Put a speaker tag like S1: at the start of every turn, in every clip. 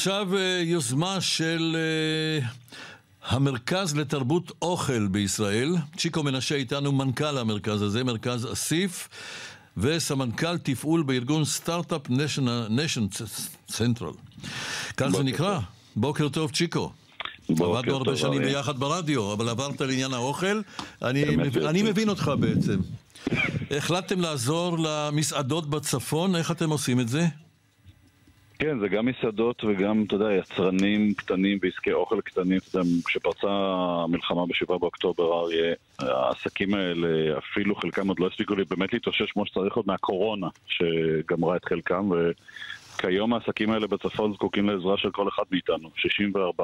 S1: עכשיו יוזמה של המרכז לתרבות אוכל בישראל. צ'יקו מנשה איתנו, מנכ"ל המרכז הזה, מרכז אסיף, וסמנכ"ל תפעול בארגון סטארט-אפ ניישן סנטרל. כך זה נקרא. בוקר טוב, צ'יקו. עבדנו הרבה שנים ביחד ברדיו, אבל עברת לעניין האוכל. אני מבין אותך בעצם. החלטתם לעזור למסעדות בצפון, איך אתם עושים את זה?
S2: כן, זה גם מסעדות וגם, אתה יודע, יצרנים קטנים ועסקי אוכל קטנים. כשפרצה המלחמה ב7 באוקטובר, העסקים האלה, אפילו חלקם עוד לא הספיקו לי באמת להתאושש כמו שצריך עוד מהקורונה, שגמרה את חלקם, וכיום העסקים האלה בצפון זקוקים לעזרה של כל אחד מאיתנו. 64%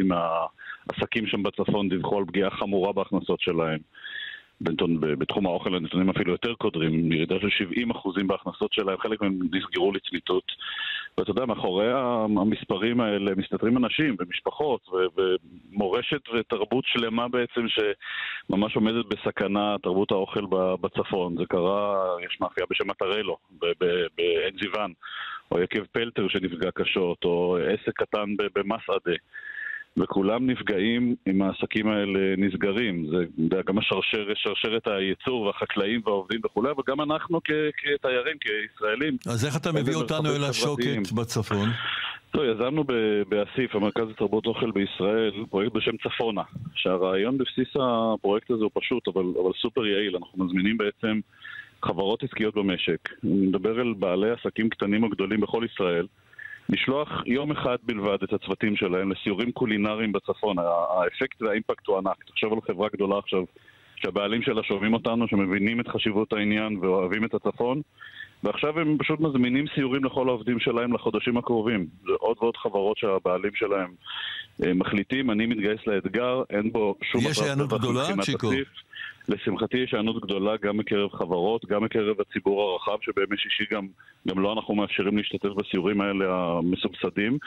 S2: מהעסקים שם בצפון דיווחו על פגיעה חמורה בהכנסות שלהם. בתחום האוכל הנתונים אפילו יותר קודרים, ירידה של 70% בהכנסות שלהם, חלק מהם נסגרו לצמיתות. ואתה יודע, מאחורי המספרים האלה מסתתרים אנשים ומשפחות ומורשת ותרבות שלמה בעצם שממש עומדת בסכנה, תרבות האוכל בצפון. זה קרה, יש מאפייה בשם מטרלו בעין זיוון, או יקב פלטר שנפגע קשות, או עסק קטן במסעדה. וכולם נפגעים אם העסקים האלה נסגרים. זה גם שרשרת הייצור והחקלאים והעובדים וכולי, וגם אנחנו כתיירים, כישראלים.
S1: אז איך אתה מביא אותנו אל השוקת בצפון?
S2: טוב, יזמנו באסיף, המרכז לתרבות אוכל בישראל, פרויקט בשם צפונה, שהרעיון בבסיס הפרויקט הזה הוא פשוט, אבל סופר יעיל. אנחנו מזמינים בעצם חברות עסקיות במשק. אני מדבר על בעלי עסקים קטנים או גדולים בכל ישראל, לשלוח יום אחד בלבד את הצוותים שלהם לסיורים קולינריים בצפון. האפקט והאימפקט הוא ענק. תחשוב על חברה גדולה עכשיו שהבעלים שלה שומעים אותנו, שמבינים את חשיבות העניין ואוהבים את הצפון, ועכשיו הם פשוט מזמינים סיורים לכל העובדים שלהם לחודשים הקרובים. זה עוד ועוד חברות שהבעלים שלהם מחליטים. אני מתגייס לאתגר, אין בו שום...
S1: יש הענות גדולה, צ'יקו?
S2: לשמחתי יש הענות גדולה גם מקרב חברות, גם מקרב הציבור הרחב, שבימי שישי גם לא אנחנו מאפשרים להשתתף בסיורים האלה המסובסדים,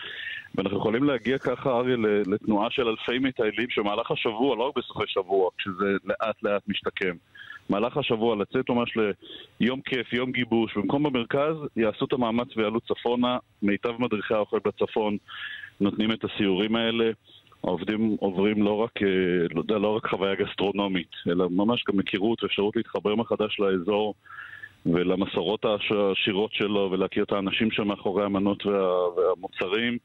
S2: ואנחנו יכולים להגיע ככה, אריה, לתנועה של אלפי מטיילים שמהלך השבוע, לא רק בסופי שבוע, כשזה לאט לאט משתקם, מהלך השבוע לצאת ממש ליום כיף, יום גיבוש, במקום במרכז יעשו את המאמץ ויעלו צפונה. מיטב מדריכי האוכל בצפון נותנים את הסיורים האלה. העובדים עוברים לא רק חוויה גסטרונומית, אלא ממש גם מכירות ואפשרות להתחבר מחדש לאזור ולמסורות העשירות שלו ולהכיר את האנשים שמאחורי המנות והמוצרים.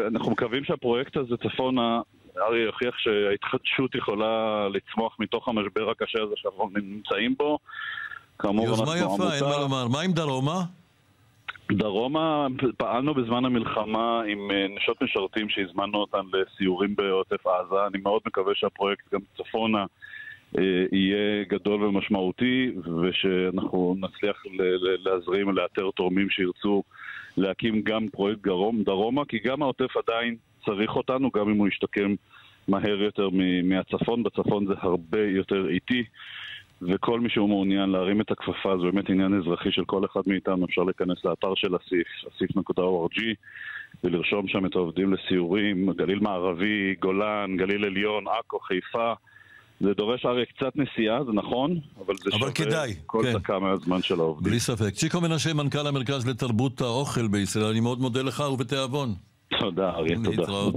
S2: אנחנו מקווים שהפרויקט הזה צפונה, אריה יוכיח שההתחדשות יכולה לצמוח מתוך המשבר הקשה הזה שאנחנו נמצאים בו.
S1: יוזמה יפה, אין מה לומר. מה עם דרומה?
S2: דרומה, פעלנו בזמן המלחמה עם נשות משרתים שהזמנו אותן לסיורים בעוטף עזה. אני מאוד מקווה שהפרויקט גם צפונה יהיה גדול ומשמעותי, ושאנחנו נצליח להזרים ולאתר תורמים שירצו להקים גם פרויקט דרומה, כי גם העוטף עדיין צריך אותנו, גם אם הוא ישתקם מהר יותר מהצפון. בצפון זה הרבה יותר איטי, וכל מי שהוא מעוניין להרים את הכפפה, זה באמת עניין אזרחי של כל אחד מאיתנו. אפשר להיכנס לאתר של אסיף, asif.org, ולרשום שם את העובדים לסיורים, גליל מערבי, גולן, גליל עליון, עכו, חיפה. זה דורש הרי קצת נסיעה, זה נכון, אבל זה שווה
S1: כדאי,
S2: כל דקה מהזמן של העובדים.
S1: בלי ספק. צ'יקו מנשה, מנכ"ל המרכז לתרבות האוכל בישראל, אני מאוד מודה לך ובתיאבון.
S2: תודה, אריה, תודה.
S1: להתראות.